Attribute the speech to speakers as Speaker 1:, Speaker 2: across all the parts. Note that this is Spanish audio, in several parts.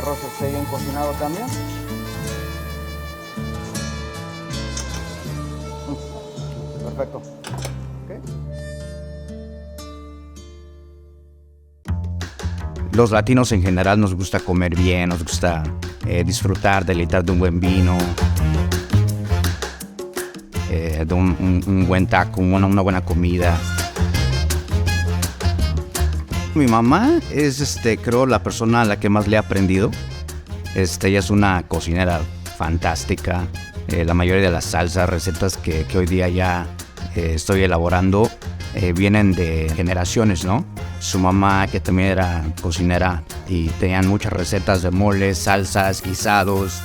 Speaker 1: arroz esté bien cocinado también. Perfecto. Okay.
Speaker 2: Los latinos en general nos gusta comer bien, nos gusta disfrutar, deleitar de un buen vino, de un buen taco, una buena comida. Mi mamá es, creo, la persona a la que más le he aprendido. Ella es una cocinera fantástica. La mayoría de las salsas, recetas que hoy día ya estoy elaborando, vienen de generaciones, ¿no? Su mamá, que también era cocinera, y tenían muchas recetas de moles, salsas, guisados.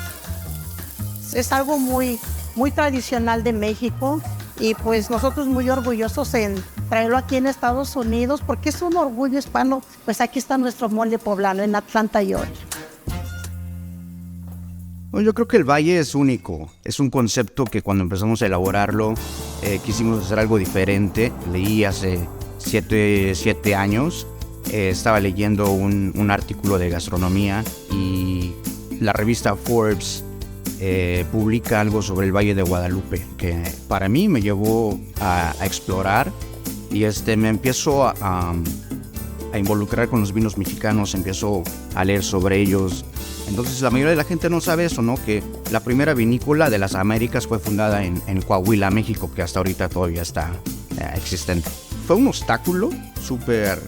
Speaker 3: Es algo muy tradicional de México y pues nosotros muy orgullosos en traerlo aquí en Estados Unidos porque es un orgullo hispano. Pues aquí está nuestro mole poblano en Atlanta, Georgia.
Speaker 2: Yo creo que el valle es único. Es un concepto que cuando empezamos a elaborarlo quisimos hacer algo diferente. Leí hace 7 años, estaba leyendo un artículo de gastronomía y la revista Forbes publica algo sobre el Valle de Guadalupe que para mí me llevó a explorar y me empiezo a involucrar con los vinos mexicanos, empiezo a leer sobre ellos. Entonces la mayoría de la gente no sabe eso, ¿no? Que la primera vinícola de las Américas fue fundada en Coahuila, México, que hasta ahorita todavía está existente. Fue un obstáculo súper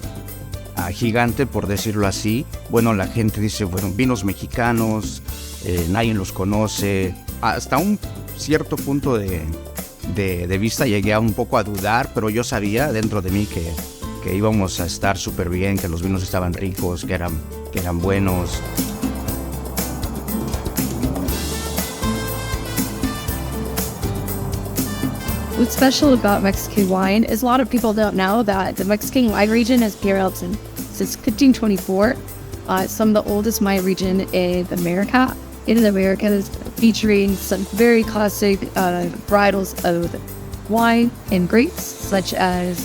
Speaker 2: gigante, por decirlo así. Bueno, la gente dice, bueno, vinos mexicanos, nadie los conoce. Hasta un cierto punto de vista llegué a un poco a dudar, pero yo sabía dentro de mí que íbamos a estar súper bien, que los vinos estaban ricos, que eran buenos.
Speaker 4: What's special about Mexican wine is a lot of people don't know that the Mexican wine region has been around since 1524. Some of the oldest wine region in America. In America is featuring some very classic varietals of wine and grapes, such as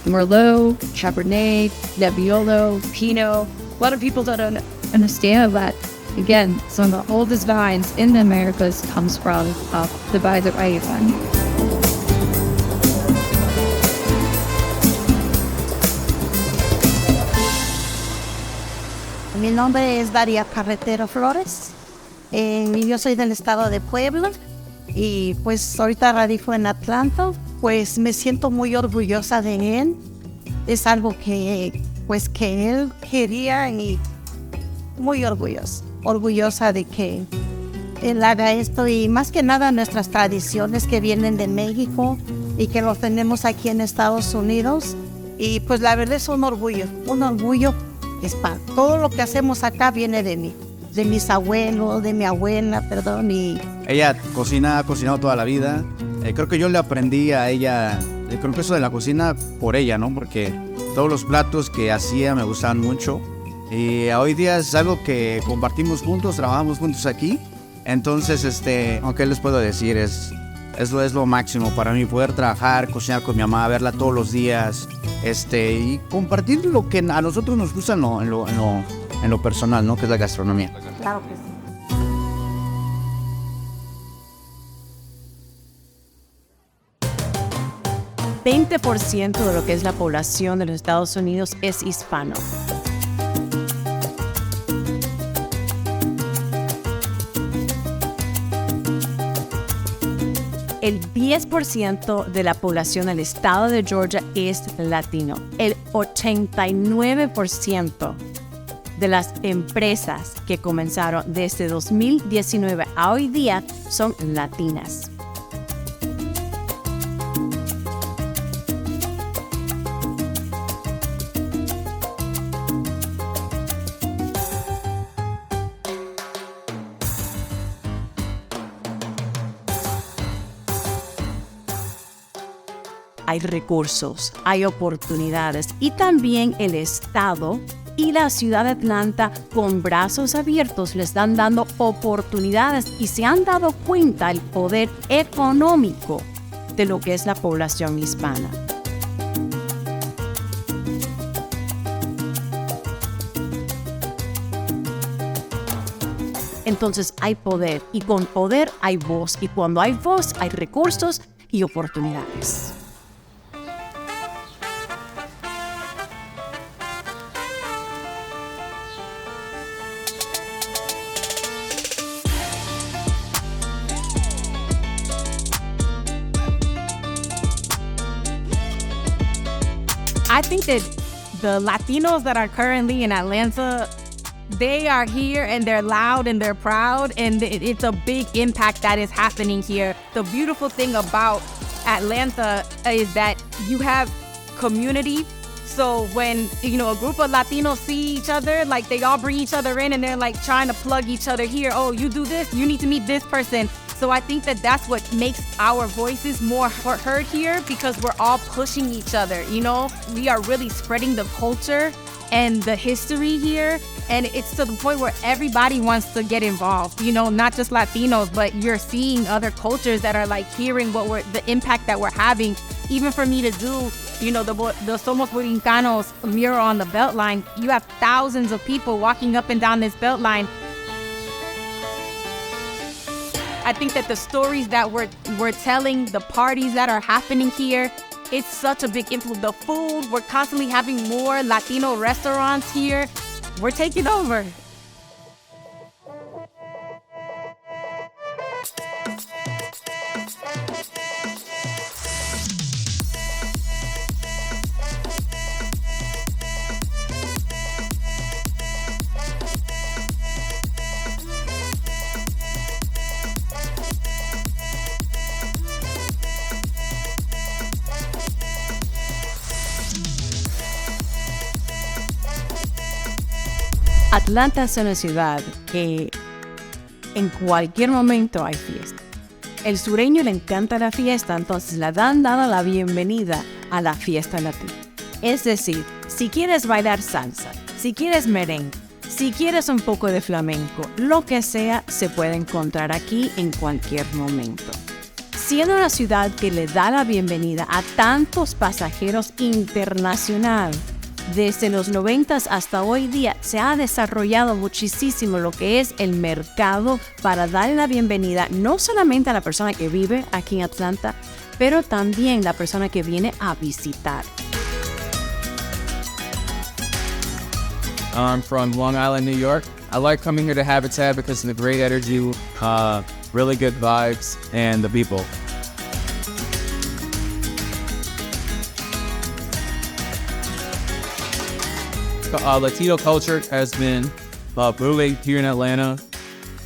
Speaker 4: Merlot, Cabernet, Nebbiolo, Pinot. A lot of people don't understand that. Again, some of the oldest vines in the Americas comes from the Valle de Guadalupe.
Speaker 3: Mi nombre es Daria Carretero Flores. Yo soy del estado de Puebla y pues ahorita radico en Atlanta. Pues me siento muy orgullosa de él. Es algo que él quería y muy orgullosa de que él haga esto y más que nada nuestras tradiciones que vienen de México y que los tenemos aquí en Estados Unidos. Y pues la verdad es un orgullo. Todo lo que hacemos acá viene de mí, de mis abuelos, de mi abuela, y...
Speaker 1: Ella ha cocinado toda la vida. Creo que yo le aprendí a ella, creo que eso de la cocina por ella, ¿no? Porque todos los platos que hacía me gustaban mucho. Y hoy día es algo que compartimos juntos, trabajamos juntos aquí. Entonces, aunque les puedo decir, es lo máximo para mí, poder trabajar, cocinar con mi mamá, verla todos los días, y compartir lo que a nosotros nos gusta en lo personal, ¿no? Que es la gastronomía.
Speaker 3: Claro que sí.
Speaker 5: El 20% de lo que es la población de los Estados Unidos es hispano. El 10% de la población del estado de Georgia es latino. El 89% de las empresas que comenzaron desde 2019 a hoy día son latinas. Hay recursos, hay oportunidades y también el Estado y la ciudad de Atlanta con brazos abiertos les están dando oportunidades y se han dado cuenta el poder económico de lo que es la población hispana. entonces hay poder. Y con poder hay voz. Y cuando hay voz, hay recursos y oportunidades.
Speaker 6: I think that the Latinos that are currently in Atlanta, they are here and they're loud and they're proud, and it's a big impact that is happening here. The beautiful thing about Atlanta is that you have community. So when, a group of Latinos see each other, like they all bring each other in and they're like trying to plug each other here. Oh, you do this, you need to meet this person. So I think that that's what makes our voices more heard here, because we're all pushing each other, We are really spreading the culture and the history here. And it's to the point where everybody wants to get involved, not just Latinos, but you're seeing other cultures that are like hearing the impact that we're having. Even for me to do, the Somos Borincanos mural on the Beltline, you have thousands of people walking up and down this Beltline. I think that the stories that we're telling, the parties that are happening here, it's such a big influence. The food, we're constantly having more Latino restaurants here. We're taking over.
Speaker 5: Atlanta es una ciudad que en cualquier momento hay fiesta. El sureño le encanta la fiesta, entonces le dan dada la bienvenida a la fiesta latina. Es decir, si quieres bailar salsa, si quieres merengue, si quieres un poco de flamenco, lo que sea se puede encontrar aquí en cualquier momento. Siendo una ciudad que le da la bienvenida a tantos pasajeros internacionales, desde los 90s hasta hoy día se ha desarrollado muchísimo lo que es el mercado para darle la bienvenida no solamente a la persona que vive aquí en Atlanta, pero también la persona que viene a visitar.
Speaker 7: I'm from Long Island, New York. I like coming here to Habitat because of the great energy, really good vibes, and the people. Latino culture has been booming here in Atlanta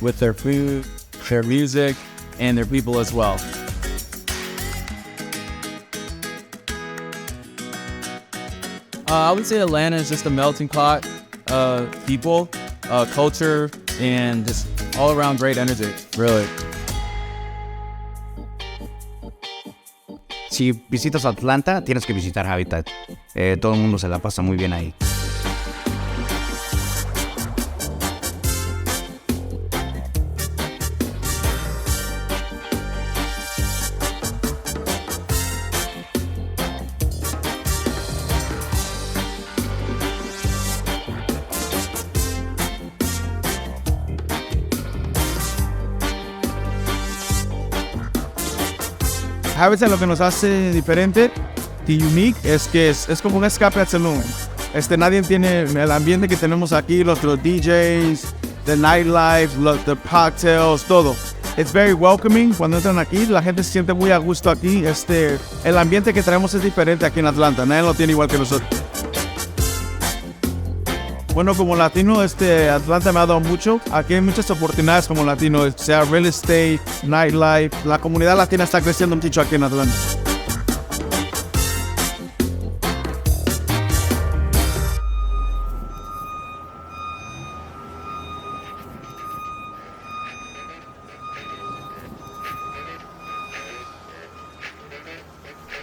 Speaker 7: with their food, their music, and their people as well. I would say Atlanta is just a melting pot of people, culture, and just all around great energy, really.
Speaker 2: Si visitas Atlanta, tienes que visitar Habitat. Todo el mundo se la pasa muy bien ahí.
Speaker 8: Habitat lo que nos hace diferente y unique es que es como un escape al salón. Nadie tiene el ambiente que tenemos aquí, los DJs, the nightlife, los cocktails, todo. It's very welcoming. Cuando entran aquí, la gente se siente muy a gusto aquí. El ambiente que traemos es diferente aquí en Atlanta. Nadie lo tiene igual que nosotros. Bueno, como latino, Atlanta me ha dado mucho. Aquí hay muchas oportunidades como latino, sea real estate, nightlife. La comunidad latina está creciendo mucho aquí en Atlanta.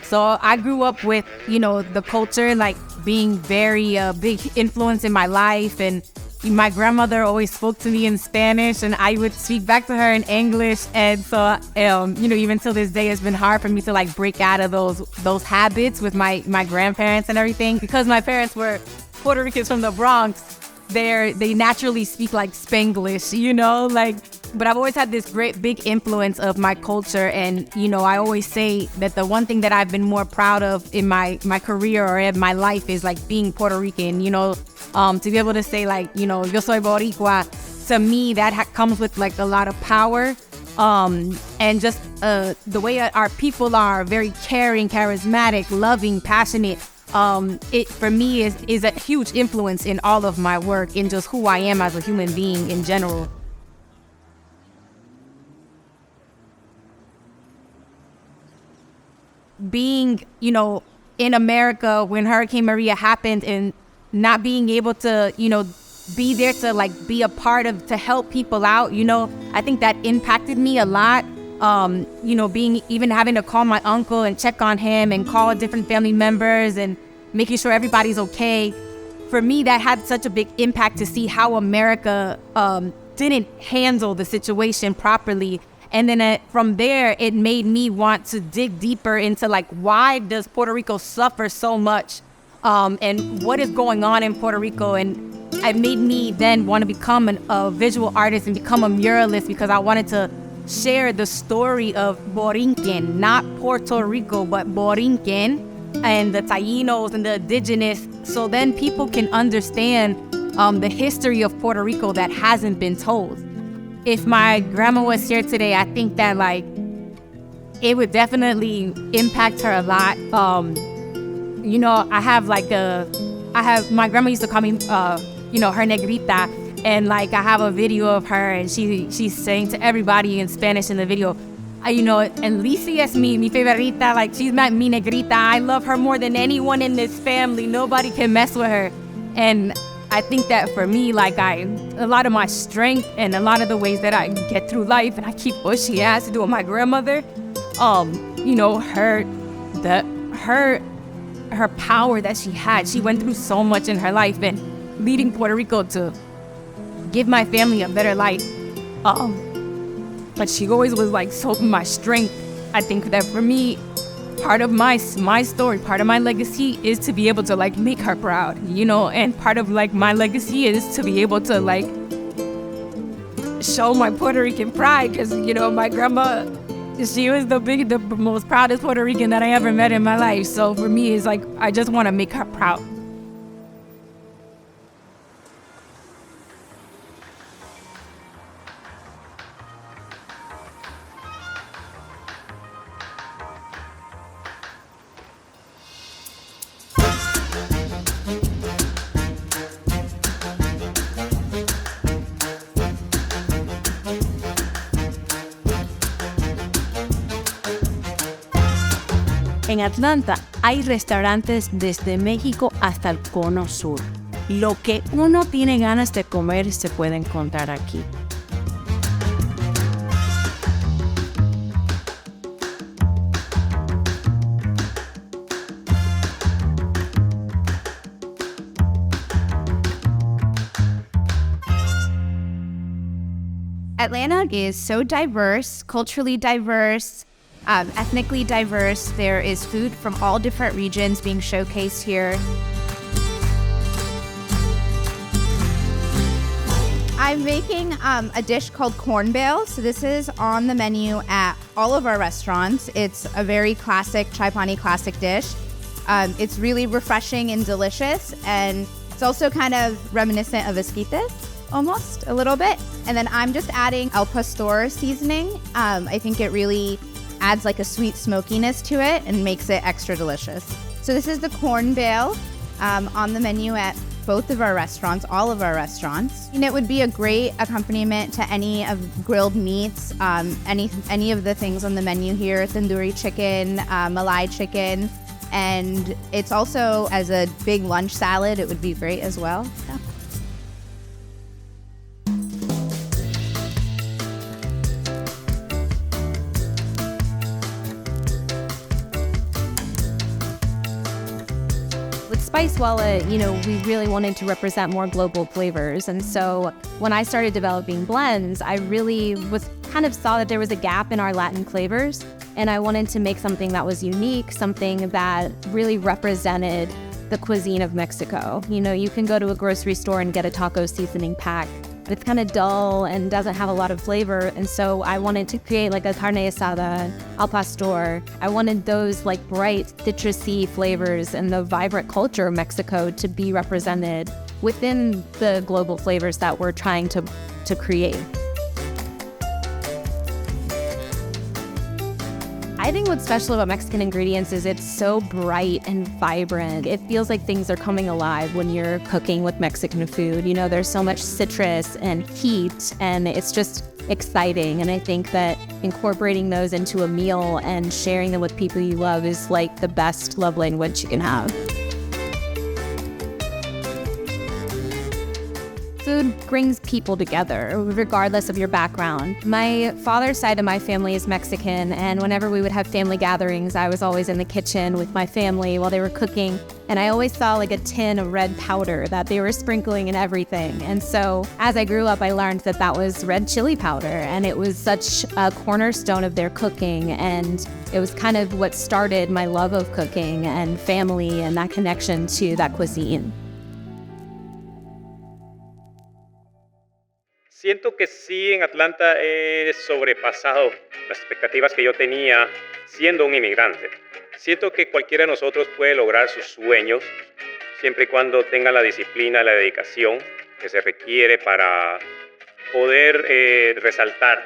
Speaker 6: So I grew up with, the culture, like being very big influence in my life. And my grandmother always spoke to me in Spanish and I would speak back to her in English. And so, even till this day, it's been hard for me to like break out of those habits with my grandparents and everything. Because my parents were Puerto Ricans from the Bronx, they naturally speak like Spanglish, you know, like, but I've always had this great big influence of my culture. And, you know, I always say that the one thing that I've been more proud of in my career or in my life is like being Puerto Rican, you know, to be able to say like, you know, yo soy Boricua, to me that comes with like a lot of power. And just the way our people are very caring, charismatic, loving, passionate. It for me is a huge influence in all of my work, in just who I am as a human being in general. Being, you know, in America when Hurricane Maria happened and not being able to, you know, be there to like be a part of, to help people out, you know, I think that impacted me a lot. You know, even having to call my uncle and check on him and call different family members and making sure everybody's okay. For me, that had such a big impact to see how America didn't handle the situation properly. And then from there, it made me want to dig deeper into like, why does Puerto Rico suffer so much? And what is going on in Puerto Rico? And it made me then want to become a visual artist and become a muralist, because I wanted to share the story of Borinquen, not Puerto Rico, but Borinquen, and the Taínos and the indigenous, so then people can understand the history of Puerto Rico that hasn't been told. If my grandma was here today, I think that like it would definitely impact her a lot. You know, my grandma used to call me, you know, her negrita. And like I have a video of her and she's saying to everybody in Spanish in the video, you know, Alicia es mi favorita, like she's mi negrita. I love her more than anyone in this family. Nobody can mess with her. And I think that for me, like a lot of my strength and a lot of the ways that I get through life, and I keep pushing, it has to do with my grandmother. You know, her power that she had. She went through so much in her life, and leading Puerto Rico to give my family a better life. But she always was like so my strength. I think that for me, part of my story, part of my legacy is to be able to like make her proud, you know, and part of like my legacy is to be able to like show my Puerto Rican pride, because, you know, my grandma, she was the most proudest Puerto Rican that I ever met in my life. So for me, it's like, I just want to make her proud.
Speaker 5: En Atlanta hay restaurantes desde México hasta el Cono Sur. Lo que uno tiene ganas de comer se puede encontrar aquí.
Speaker 9: Atlanta is so diverse, culturally diverse, ethnically diverse. There is food from all different regions being showcased here. I'm making a dish called corn bale. So this is on the menu at all of our restaurants. It's a very classic Chai Pani classic dish. It's really refreshing and delicious, and it's also kind of reminiscent of esquites, almost a little bit. And then I'm just adding El Pastor seasoning. I think it really adds like a sweet smokiness to it and makes it extra delicious. So this is the corn bale on the menu at both of our restaurants, all of our restaurants. And it would be a great accompaniment to any of grilled meats, any of the things on the menu here, tandoori chicken, Malai chicken, and it's also as a big lunch salad, it would be great as well. Yeah.
Speaker 10: Spice Wallet, you know, we really wanted to represent more global flavors. And so when I started developing blends, I really saw that there was a gap in our Latin flavors. And I wanted to make something that was unique, something that really represented the cuisine of Mexico. You know, you can go to a grocery store and get a taco seasoning pack, but it's kind of dull and doesn't have a lot of flavor. And so I wanted to create like a carne asada, al pastor. I wanted those like bright, citrusy flavors and the vibrant culture of Mexico to be represented within the global flavors that we're trying to create. I think what's special about Mexican ingredients is it's so bright and vibrant. It feels like things are coming alive when you're cooking with Mexican food. You know, there's so much citrus and heat, and it's just exciting. And I think that incorporating those into a meal and sharing them with people you love is like the best love language you can have. Food brings people together, regardless of your background. My father's side of my family is Mexican, and whenever we would have family gatherings, I was always in the kitchen with my family while they were cooking, and I always saw like a tin of red powder that they were sprinkling in everything. And so as I grew up, I learned that that was red chili powder, and it was such a cornerstone of their cooking, and it was kind of what started my love of cooking and family and that connection to that cuisine.
Speaker 11: Siento que sí, en Atlanta he sobrepasado las expectativas que yo tenía siendo un inmigrante. Siento que cualquiera de nosotros puede lograr sus sueños siempre y cuando tenga la disciplina, la dedicación que se requiere para poder resaltar.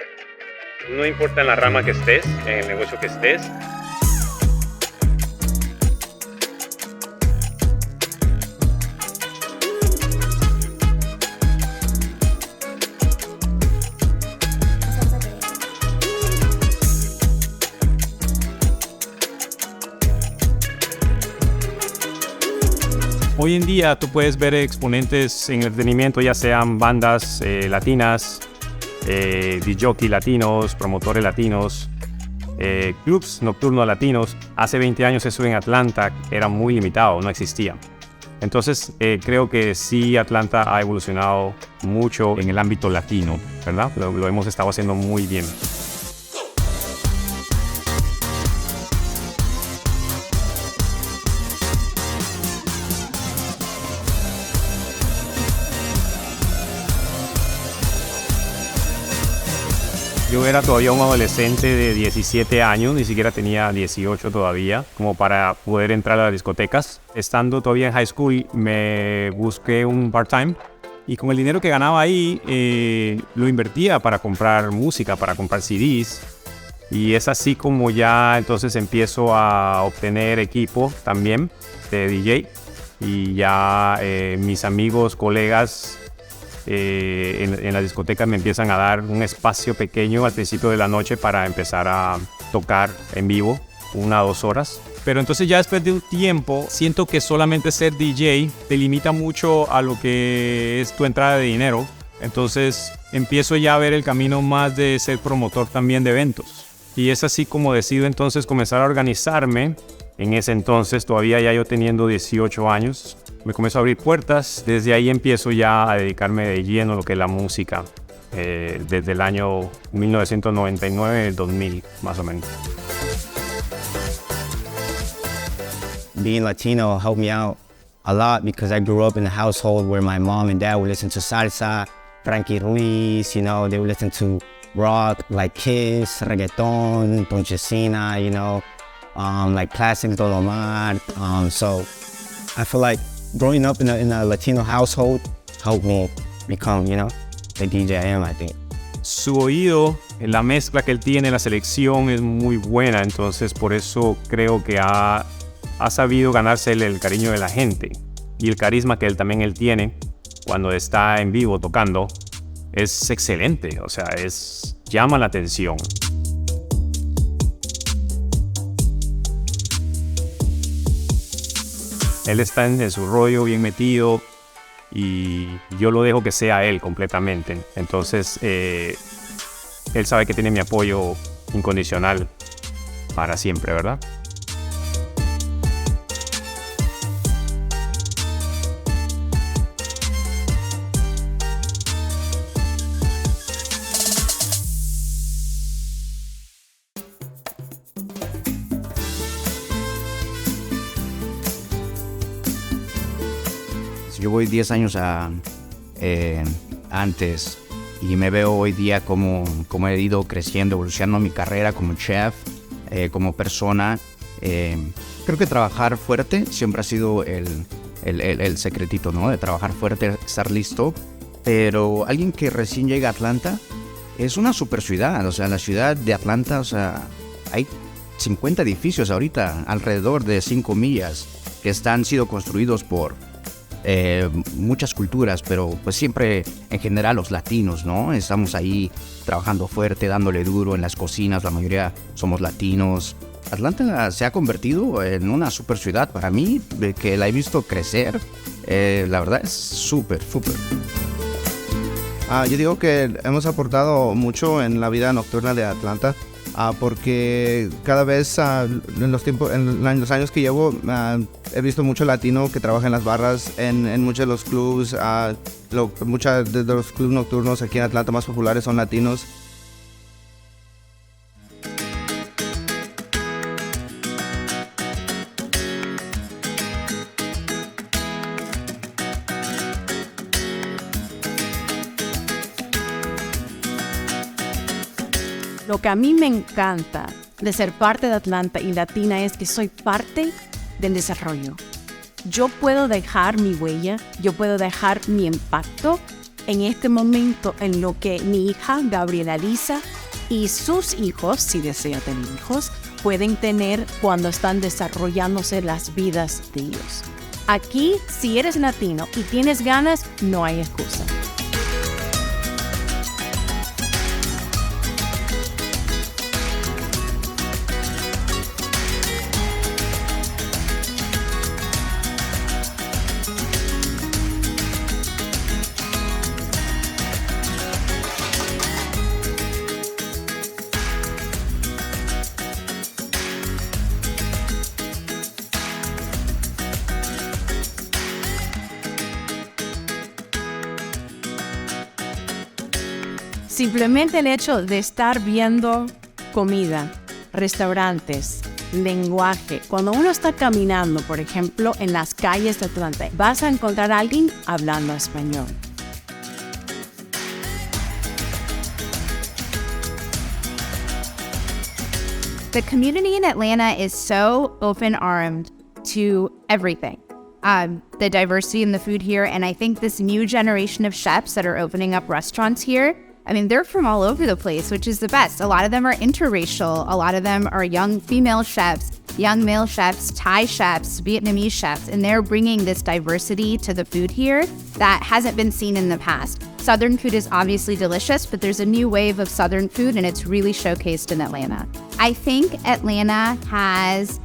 Speaker 11: No importa en la rama que estés, en el negocio que estés.
Speaker 12: Hoy en día tú puedes ver exponentes en el entretenimiento, ya sean bandas latinas, disc-jockey latinos, promotores latinos, clubs nocturnos latinos. Hace 20 años eso en Atlanta era muy limitado, no existía. Entonces creo que sí, Atlanta ha evolucionado mucho en el ámbito latino, ¿verdad? Lo hemos estado haciendo muy bien. Yo era todavía un adolescente de 17 años, ni siquiera tenía 18 todavía, como para poder entrar a las discotecas. Estando todavía en high school, me busqué un part-time y con el dinero que ganaba ahí, lo invertía para comprar música, para comprar CDs. Y es así como ya entonces empiezo a obtener equipo también de DJ. Y ya mis amigos, colegas, en la discoteca me empiezan a dar un espacio pequeño al principio de la noche para empezar a tocar en vivo 1 o 2 horas. Pero entonces ya después de un tiempo siento que solamente ser DJ te limita mucho a lo que es tu entrada de dinero. Entonces empiezo ya a ver el camino más de ser promotor también de eventos. Y es así como decido entonces comenzar a organizarme. En ese entonces, todavía ya yo teniendo 18 años, me comenzó a abrir puertas. Desde ahí empiezo ya a dedicarme de lleno a lo que es la música, desde el año 1999, 2000 más o menos.
Speaker 13: Being Latino helped me out a lot because I grew up in a household where my mom and dad would listen to salsa, Frankie Ruiz, you know, they would listen to rock like Kiss, reggaeton, Ponchesina, you know, like classics, Don Omar. So I feel like growing up in a Latino household helped me become, you know, the DJ I am, I think.
Speaker 12: Su oído, la mezcla que él tiene, la selección es muy buena, entonces por eso creo que ha sabido ganarse el cariño de la gente. Y el carisma que él tiene cuando está en vivo tocando es excelente, o sea, llama la atención. Él está en su rollo bien metido y yo lo dejo que sea él completamente. Entonces, él sabe que tiene mi apoyo incondicional para siempre, ¿verdad?
Speaker 2: yo voy 10 años antes y me veo hoy día como he ido creciendo, evolucionando mi carrera como chef, como persona. Creo que trabajar fuerte siempre ha sido el secretito, ¿no? De trabajar fuerte, estar listo. Pero alguien que recién llega a Atlanta es una super ciudad. O sea, la ciudad de Atlanta, o sea, hay 50 edificios ahorita alrededor de 5 millas que han sido construidos por muchas culturas, pero pues siempre en general los latinos, ¿no? Estamos ahí trabajando fuerte, dándole duro en las cocinas, la mayoría somos latinos. Atlanta se ha convertido en una super ciudad para mí, que la he visto crecer. La verdad es súper.
Speaker 8: Yo digo que hemos aportado mucho en la vida nocturna de Atlanta, porque cada vez en los años que llevo he visto mucho latino que trabaja en las barras, en muchos de los clubs. Muchos de los clubs nocturnos aquí en Atlanta más populares son latinos.
Speaker 5: Lo que a mí me encanta de ser parte de Atlanta y latina es que soy parte del desarrollo. Yo puedo dejar mi huella, yo puedo dejar mi impacto en este momento en lo que mi hija Gabriela Lisa y sus hijos, si desea tener hijos, pueden tener cuando están desarrollándose las vidas de ellos. Aquí, si eres latino y tienes ganas, no hay excusa. Simplemente el hecho de estar viendo comida, restaurantes, lenguaje. Cuando uno está caminando, por ejemplo, en las calles de Atlanta, vas a encontrar a alguien hablando español.
Speaker 9: The community in Atlanta is so open-armed to everything. The diversity in the food here, and I think this new generation of chefs that are opening up restaurants here, I mean, they're from all over the place, which is the best. A lot of them are interracial. A lot of them are young female chefs, young male chefs, Thai chefs, Vietnamese chefs, and they're bringing this diversity to the food here that hasn't been seen in the past. Southern food is obviously delicious, but there's a new wave of Southern food, and it's really showcased in Atlanta. I think Atlanta has,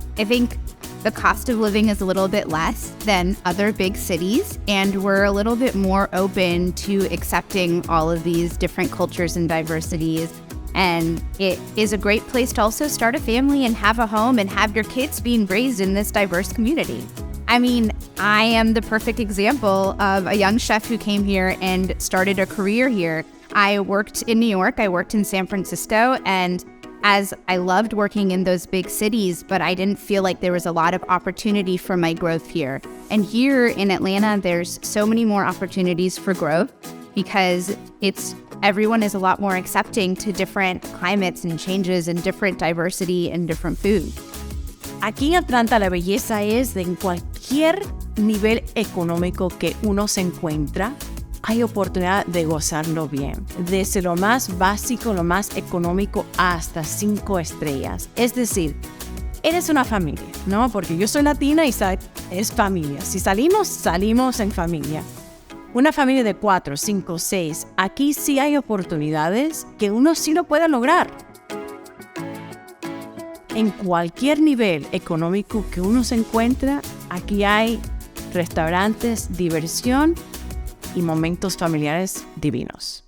Speaker 9: the cost of living is a little bit less than other big cities, and we're a little bit more open to accepting all of these different cultures and diversities. And it is a great place to also start a family and have a home and have your kids being raised in this diverse community. I mean, I am the perfect example of a young chef who came here and started a career here. I worked in New York, I worked in San Francisco, and as I loved working in those big cities, but I didn't feel like there was a lot of opportunity for my growth here. And here in Atlanta, there's so many more opportunities for growth because everyone is a lot more accepting to different climates and changes and different diversity and different food.
Speaker 5: Aquí en Atlanta la belleza es de en cualquier nivel económico que uno se encuentra, hay oportunidad de gozarlo bien, desde lo más básico, lo más económico hasta 5 estrellas. Es decir, eres una familia, ¿no? Porque yo soy latina y es familia. Si salimos en familia. Una familia de 4, 5, 6. Aquí sí hay oportunidades que uno sí lo puede lograr. En cualquier nivel económico que uno se encuentra, aquí hay restaurantes, diversión y momentos familiares divinos.